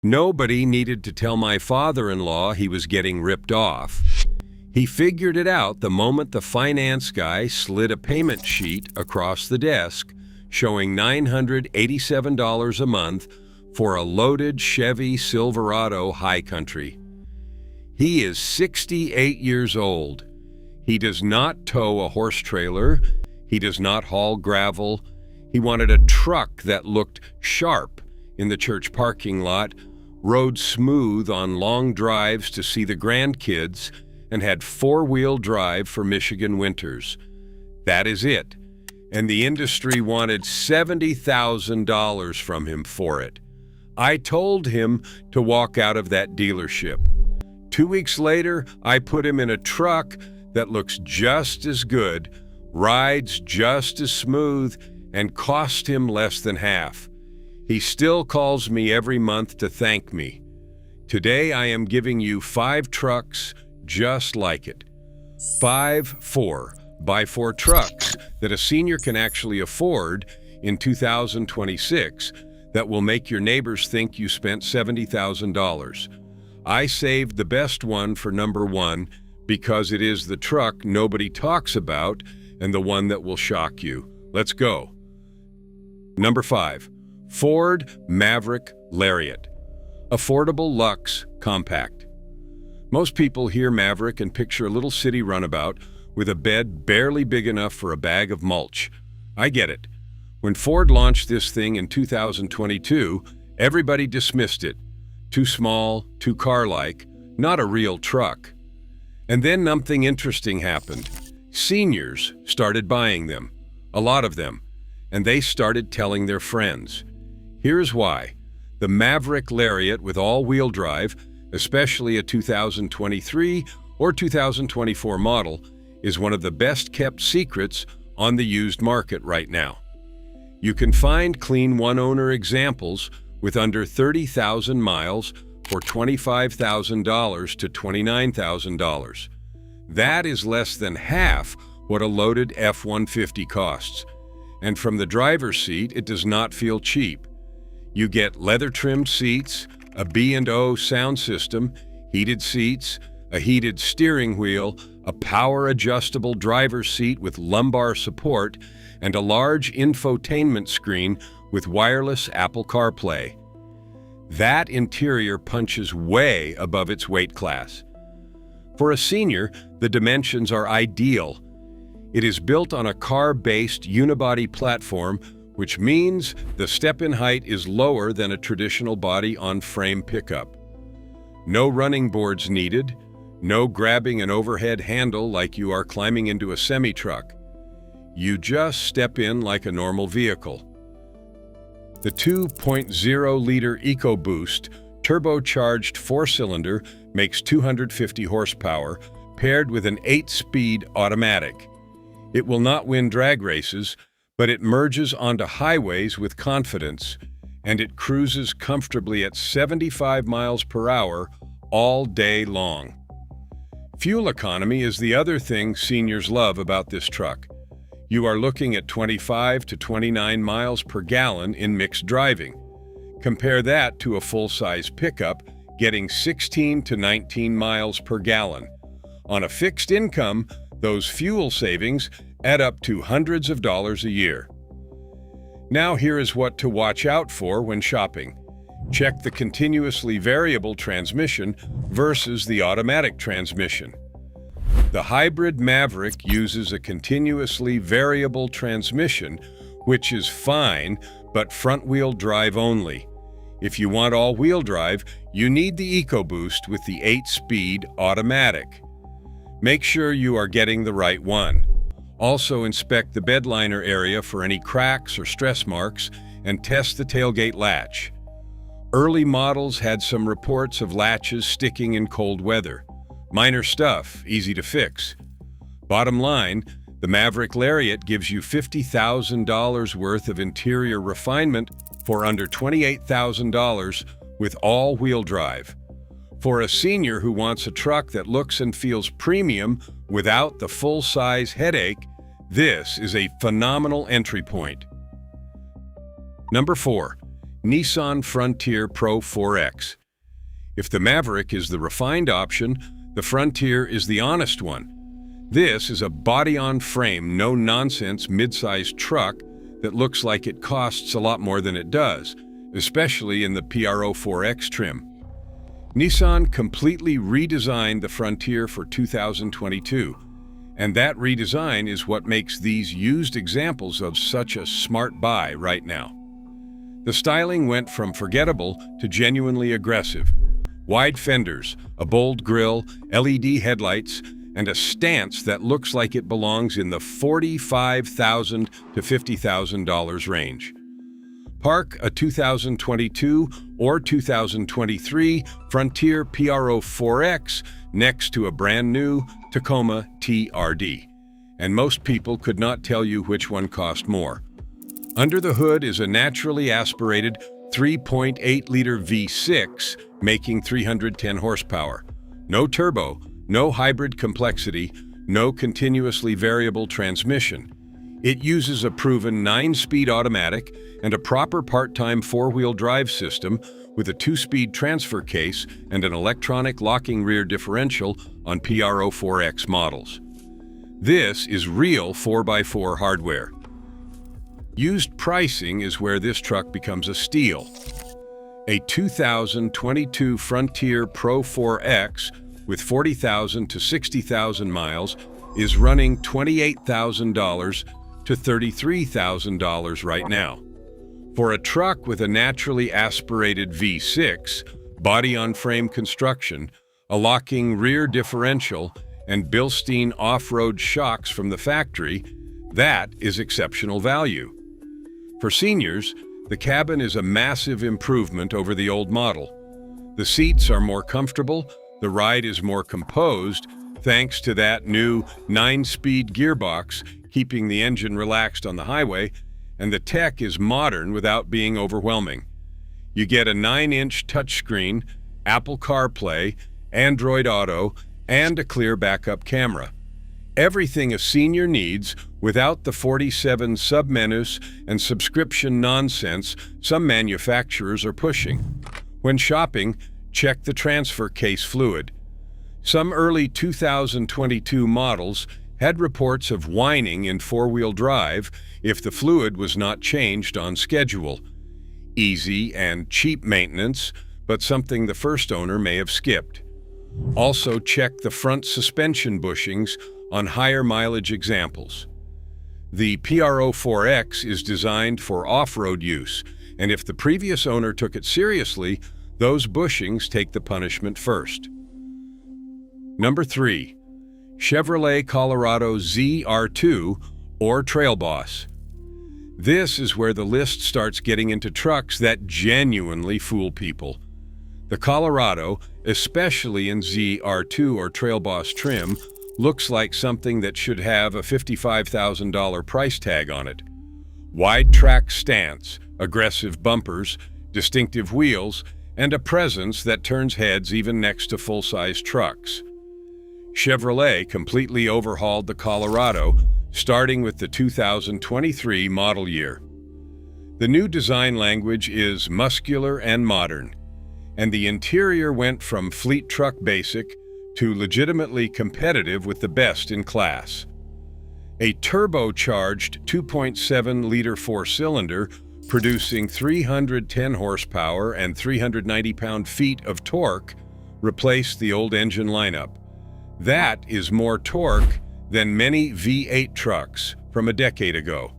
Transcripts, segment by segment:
Nobody needed to tell my father-in-law he was getting ripped off. He figured it out the moment the finance guy slid a payment sheet across the desk showing $987 a month for a loaded Chevy Silverado High Country. He is 68 years old. He does not tow a horse trailer. He does not haul gravel. He wanted a truck that looked sharp in the church parking lot, rode smooth on long drives to see the grandkids, and had four-wheel drive for Michigan winters. That is it. And the industry wanted $70,000 from him for it. I told him to walk out of that dealership. 2 weeks later, I put him in a truck that looks just as good, rides just as smooth, and cost him less than half. He still calls me every month to thank me. Today I am giving you 5 trucks just like it. 5 4x4 trucks that a senior can actually afford in 2026 that will make your neighbors think you spent $70,000. I saved the best one for number 1 because it is the truck nobody talks about and the one that will shock you. Let's go. Number 5. Ford Maverick Lariat. Affordable luxe compact. Most people hear Maverick and picture a little city runabout with a bed barely big enough for a bag of mulch. I get it. When Ford launched this thing in 2022, everybody dismissed it. Too small, too car-like, not a real truck. And then something interesting happened. Seniors started buying them, a lot of them, and they started telling their friends. Here's why. The Maverick Lariat with all-wheel drive, especially a 2023 or 2024 model, is one of the best-kept secrets on the used market right now. You can find clean one-owner examples with under 30,000 miles for $25,000 to $29,000. That is less than half what a loaded F-150 costs. And from the driver's seat, it does not feel cheap. You get leather-trimmed seats, a B&O sound system, heated seats, a heated steering wheel, a power-adjustable driver's seat with lumbar support, and a large infotainment screen with wireless Apple CarPlay. That interior punches way above its weight class. For a senior, the dimensions are ideal. It is built on a car-based unibody platform, which means the step-in height is lower than a traditional body-on-frame pickup. No running boards needed, no grabbing an overhead handle like you are climbing into a semi-truck. You just step in like a normal vehicle. The 2.0-liter EcoBoost turbocharged 4-cylinder makes 250 horsepower, paired with an 8-speed automatic. It will not win drag races, but it merges onto highways with confidence, and it cruises comfortably at 75 miles per hour all day long. Fuel economy is the other thing seniors love about this truck. You are looking at 25 to 29 miles per gallon in mixed driving. Compare that to a full-size pickup getting 16 to 19 miles per gallon. On a fixed income, those fuel savings add up to hundreds of dollars a year. Now here is what to watch out for when shopping. Check the continuously variable transmission versus the automatic transmission. The hybrid Maverick uses a continuously variable transmission, which is fine, but front-wheel drive only. If you want all-wheel drive, you need the EcoBoost with the 8-speed automatic. Make sure you are getting the right one. Also inspect the bedliner area for any cracks or stress marks and test the tailgate latch. Early models had some reports of latches sticking in cold weather. Minor stuff, easy to fix. Bottom line, the Maverick Lariat gives you $50,000 worth of interior refinement for under $28,000 with all-wheel drive. For a senior who wants a truck that looks and feels premium without the full-size headache, this is a phenomenal entry point. Number 4. Nissan Frontier Pro 4X. If the Maverick is the refined option, the Frontier is the honest one. This is a body-on-frame, no-nonsense mid-sized truck that looks like it costs a lot more than it does, especially in the Pro 4X trim. Nissan completely redesigned the Frontier for 2022, and that redesign is what makes these used examples of such a smart buy right now. The styling went from forgettable to genuinely aggressive. Wide fenders, a bold grille, LED headlights, and a stance that looks like it belongs in the $45,000 to $50,000 range. Park a 2022 or 2023 Frontier Pro 4X next to a brand new Tacoma TRD, and most people could not tell you which one cost more. Under the hood is a naturally aspirated 3.8-liter V6 making 310 horsepower. No turbo, no hybrid complexity, no continuously variable transmission. It uses a proven 9-speed automatic and a proper part-time 4-wheel drive system with a 2-speed transfer case and an electronic locking rear differential on Pro 4X models. This is real 4x4 hardware. Used pricing is where this truck becomes a steal. A 2022 Frontier Pro 4X with 40,000 to 60,000 miles is running $28,000 to $33,000 right now. For a truck with a naturally aspirated V6, body-on-frame construction, a locking rear differential, and Bilstein off-road shocks from the factory, that is exceptional value. For seniors, the cabin is a massive improvement over the old model. The seats are more comfortable, the ride is more composed, thanks to that new 9-speed gearbox keeping the engine relaxed on the highway, and the tech is modern without being overwhelming. You get a 9-inch touchscreen, Apple CarPlay, Android Auto, and a clear backup camera. Everything a senior needs without the 47 submenus and subscription nonsense some manufacturers are pushing. When shopping, check the transfer case fluid. Some early 2022 models had reports of whining in 4-wheel drive if the fluid was not changed on schedule. Easy and cheap maintenance, but something the first owner may have skipped. Also check the front suspension bushings on higher mileage examples. The Pro 4X is designed for off-road use, and if the previous owner took it seriously, those bushings take the punishment first. Number 3. Chevrolet Colorado ZR2 or Trail Boss. This is where the list starts getting into trucks that genuinely fool people. The Colorado, especially in ZR2 or Trail Boss trim, looks like something that should have a $55,000 price tag on it. Wide track stance, aggressive bumpers, distinctive wheels, and a presence that turns heads even next to full-size trucks. Chevrolet completely overhauled the Colorado, starting with the 2023 model year. The new design language is muscular and modern, and the interior went from fleet truck basic to legitimately competitive with the best in class. A turbocharged 2.7-liter 4-cylinder producing 310 horsepower and 390 pound-feet of torque replaced the old engine lineup. That is more torque than many V8 trucks from a decade ago.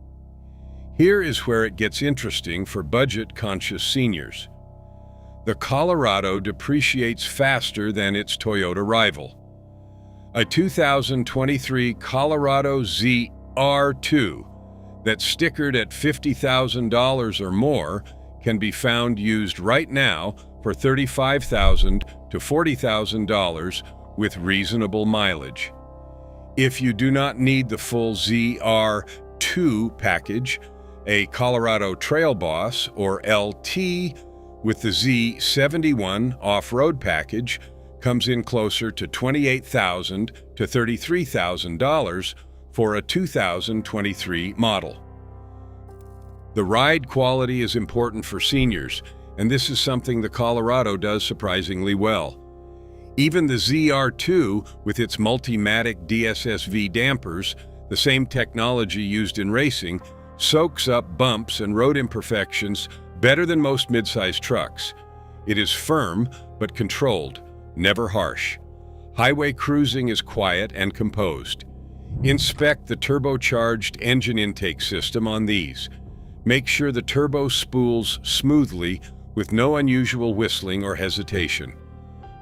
Here is where it gets interesting for budget-conscious seniors. The Colorado depreciates faster than its Toyota rival. A 2023 Colorado ZR2 that's stickered at $50,000 or more can be found used right now for $35,000 to $40,000 with reasonable mileage. If you do not need the full ZR2 package, a Colorado Trail Boss or LT with the Z71 off-road package comes in closer to $28,000 to $33,000 for a 2023 model. The ride quality is important for seniors, and this is something the Colorado does surprisingly well. Even the ZR2, with its Multimatic DSSV dampers, the same technology used in racing, soaks up bumps and road imperfections better than most midsize trucks. It is firm but controlled, never harsh. Highway cruising is quiet and composed. Inspect the turbocharged engine intake system on these. Make sure the turbo spools smoothly with no unusual whistling or hesitation.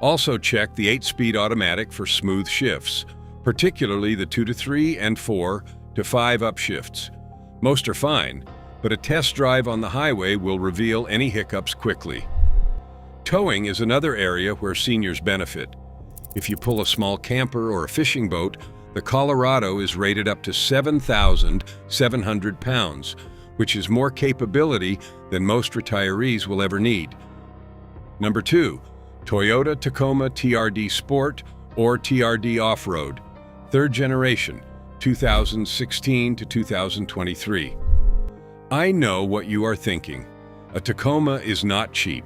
Also check the 8-speed automatic for smooth shifts, particularly the 2 to 3 and 4 to 5 upshifts. Most are fine, but a test drive on the highway will reveal any hiccups quickly. Towing is another area where seniors benefit. If you pull a small camper or a fishing boat, the Colorado is rated up to 7,700 pounds, which is more capability than most retirees will ever need. Number 2, Toyota Tacoma TRD Sport or TRD Off-Road, 3rd generation, 2016 to 2023. I know what you are thinking. A Tacoma is not cheap.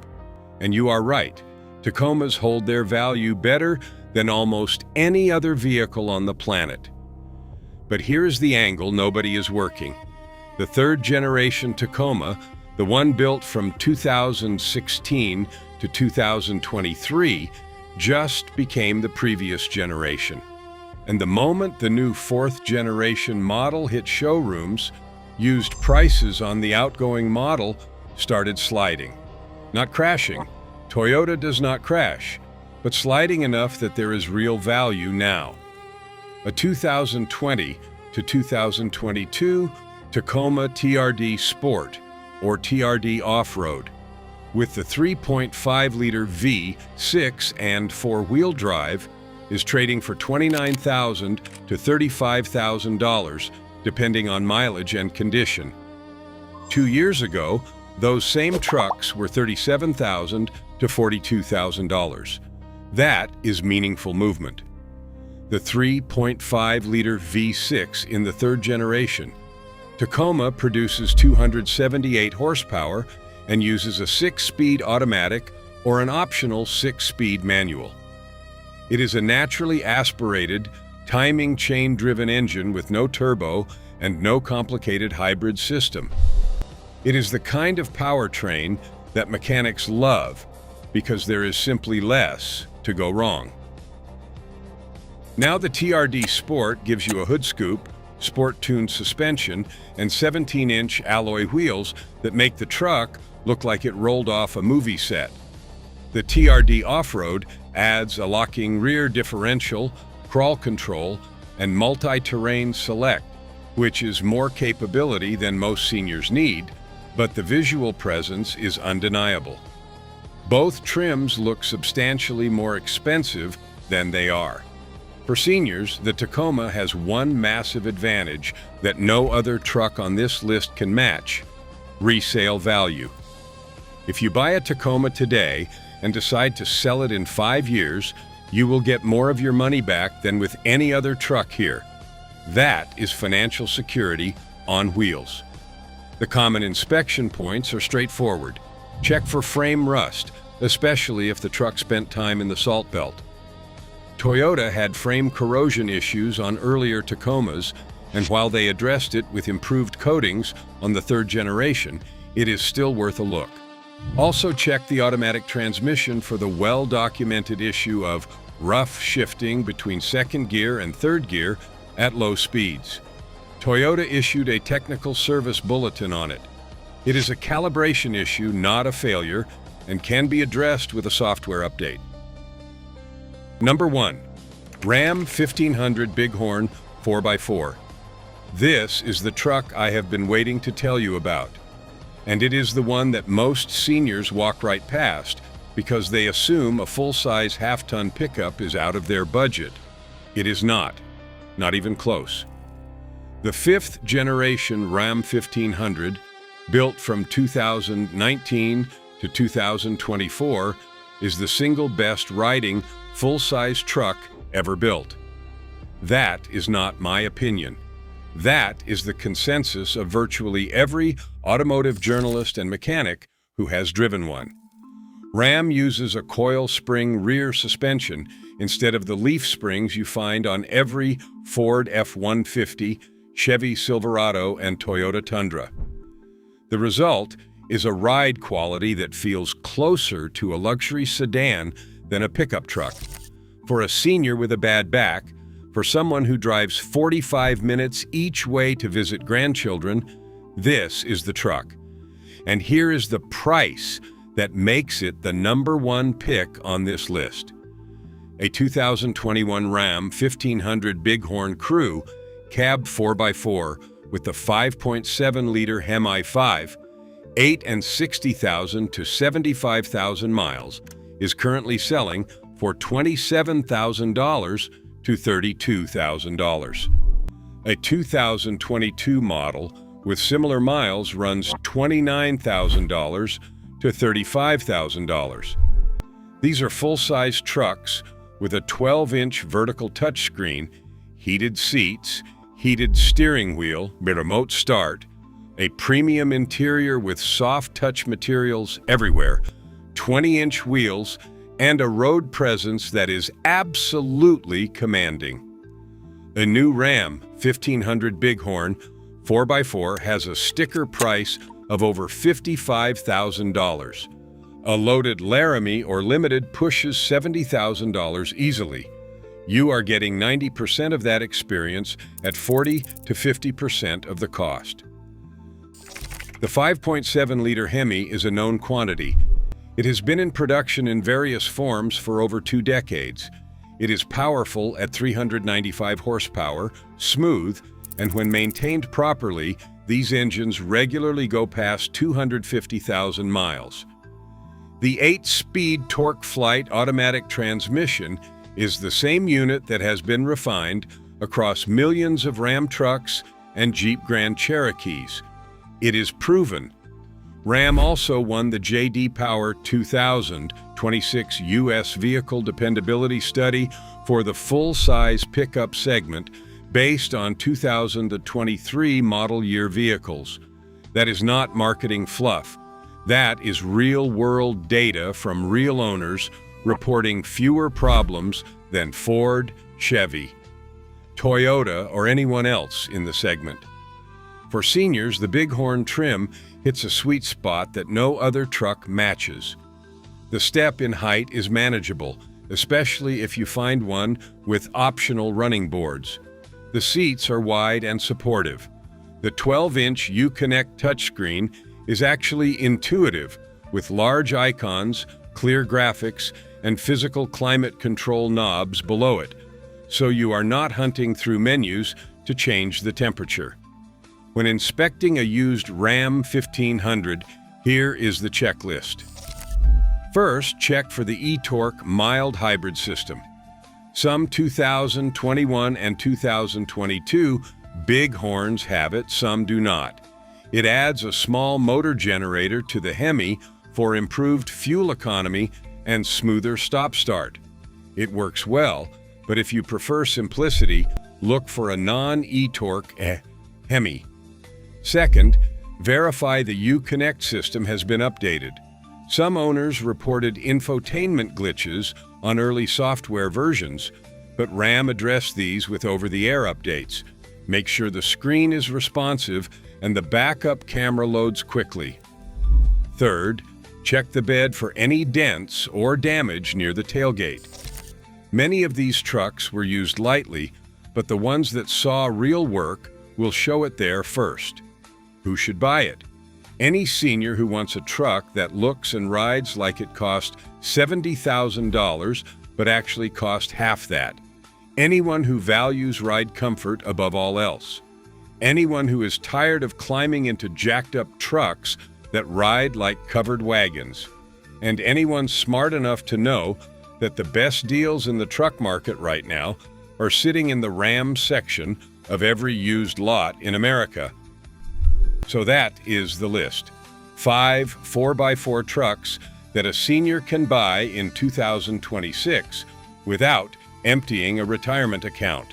And you are right. Tacomas hold their value better than almost any other vehicle on the planet. But here's the angle nobody is working. The 3rd generation Tacoma, the one built from 2016 to 2023, just became the previous generation. And the moment the new 4th generation model hit showrooms, used prices on the outgoing model started sliding. Not crashing. Toyota does not crash, but sliding enough that there is real value now. A 2020 to 2022 Tacoma TRD Sport or TRD Off-Road with the 3.5-liter V6 and 4-wheel drive is trading for $29,000 to $35,000 depending on mileage and condition. 2 years ago, those same trucks were $37,000 to $42,000. That is meaningful movement. The 3.5-liter V6 in the 3rd generation. Tacoma produces 278 horsepower and uses a 6-speed automatic or an optional 6-speed manual. It is a naturally aspirated, timing chain-driven engine with no turbo and no complicated hybrid system. It is the kind of powertrain that mechanics love because there is simply less to go wrong. Now the TRD Sport gives you a hood scoop, sport-tuned suspension, and 17-inch alloy wheels that make the truck look like it rolled off a movie set. The TRD Off-Road adds a locking rear differential, crawl control, and multi-terrain select, which is more capability than most seniors need, but the visual presence is undeniable. Both trims look substantially more expensive than they are. For seniors, the Tacoma has one massive advantage that no other truck on this list can match: resale value. If you buy a Tacoma today and decide to sell it in 5 years, you will get more of your money back than with any other truck here. That is financial security on wheels. The common inspection points are straightforward. Check for frame rust, especially if the truck spent time in the salt belt. Toyota had frame corrosion issues on earlier Tacomas, and while they addressed it with improved coatings on the 3rd generation, it is still worth a look. Also check the automatic transmission for the well-documented issue of rough shifting between 2nd gear and 3rd gear at low speeds. Toyota issued a technical service bulletin on it. It is a calibration issue, not a failure, and can be addressed with a software update. Number 1. Ram 1500 Bighorn 4x4. This is the truck I have been waiting to tell you about. And it is the one that most seniors walk right past because they assume a full-size half-ton pickup is out of their budget. It is not even close. The 5th generation Ram 1500, built from 2019 to 2024, is the single best riding full-size truck ever built. That is not my opinion. That is the consensus of virtually every automotive journalist and mechanic who has driven one. Ram uses a coil spring rear suspension instead of the leaf springs you find on every Ford F-150, Chevy Silverado, and Toyota Tundra. The result is a ride quality that feels closer to a luxury sedan than a pickup truck. For a senior with a bad back, for someone who drives 45 minutes each way to visit grandchildren, this is the truck. And here is the price that makes it the #1 pick on this list. A 2021 Ram 1500 Bighorn Crew cab 4x4 with the 5.7-liter HEM i5, 60,000 to 75,000 miles, is currently selling for $27,000 to $32,000. A 2022 model with similar miles runs $29,000 to $35,000. These are full-size trucks with a 12-inch vertical touchscreen, heated seats, heated steering wheel, remote start, a premium interior with soft touch materials everywhere, 20-inch wheels, and a road presence that is absolutely commanding. A new Ram 1500 Bighorn 4x4 has a sticker price of over $55,000. A loaded Laramie or Limited pushes $70,000 easily. You are getting 90% of that experience at 40 to 50% of the cost. The 5.7-liter Hemi is a known quantity. It has been in production in various forms for over 2 decades. It is powerful at 395 horsepower, smooth, and when maintained properly, these engines regularly go past 250,000 miles. The 8-speed TorqueFlite automatic transmission is the same unit that has been refined across millions of Ram trucks and Jeep Grand Cherokees. It is proven. Ram also won the J.D. Power 2026 U.S. Vehicle Dependability Study for the full-size pickup segment based on 2023 model year vehicles. That is not marketing fluff. That is real-world data from real owners reporting fewer problems than Ford, Chevy, Toyota, or anyone else in the segment. For seniors, the Bighorn trim hits a sweet spot that no other truck matches. The step in height is manageable, especially if you find one with optional running boards. The seats are wide and supportive. The 12-inch Uconnect touchscreen is actually intuitive, with large icons, clear graphics, and physical climate control knobs below it, so you are not hunting through menus to change the temperature. When inspecting a used Ram 1500, here is the checklist. First, check for the eTorque mild hybrid system. Some 2021 and 2022 Bighorns have it, some do not. It adds a small motor generator to the Hemi for improved fuel economy and smoother stop-start. It works well, but if you prefer simplicity, look for a non-eTorque Hemi. Second, verify the Uconnect system has been updated. Some owners reported infotainment glitches on early software versions, but Ram addressed these with over-the-air updates. Make sure the screen is responsive and the backup camera loads quickly. Third, check the bed for any dents or damage near the tailgate. Many of these trucks were used lightly, but the ones that saw real work will show it there first. Who should buy it? Any senior who wants a truck that looks and rides like it cost $70,000 but actually cost half that. Anyone who values ride comfort above all else. Anyone who is tired of climbing into jacked-up trucks that ride like covered wagons. And anyone smart enough to know that the best deals in the truck market right now are sitting in the Ram section of every used lot in America. So that is the list. 5 4x4 trucks that a senior can buy in 2026 without emptying a retirement account.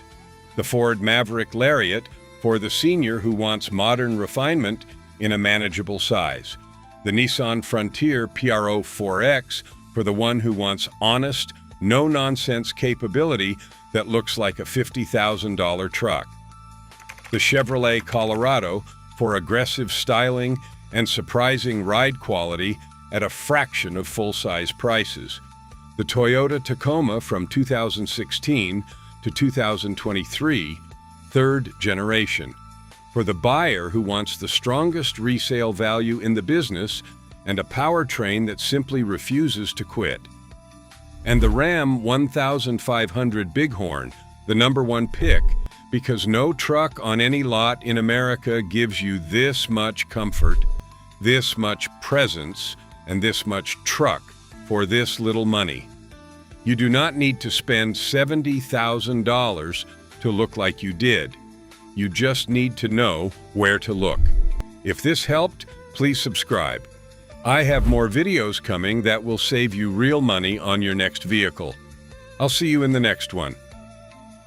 The Ford Maverick Lariat for the senior who wants modern refinement in a manageable size. The Nissan Frontier PRO 4X for the one who wants honest, no-nonsense capability that looks like a $50,000 truck. The Chevrolet Colorado for aggressive styling and surprising ride quality at a fraction of full-size prices. The Toyota Tacoma from 2016 to 2023, third generation, for the buyer who wants the strongest resale value in the business and a powertrain that simply refuses to quit. And the Ram 1500 Bighorn, the #1 pick, because no truck on any lot in America gives you this much comfort, this much presence, and this much truck for this little money. You do not need to spend $70,000 to look like you did. You just need to know where to look. If this helped, please subscribe. I have more videos coming that will save you real money on your next vehicle. I'll see you in the next one.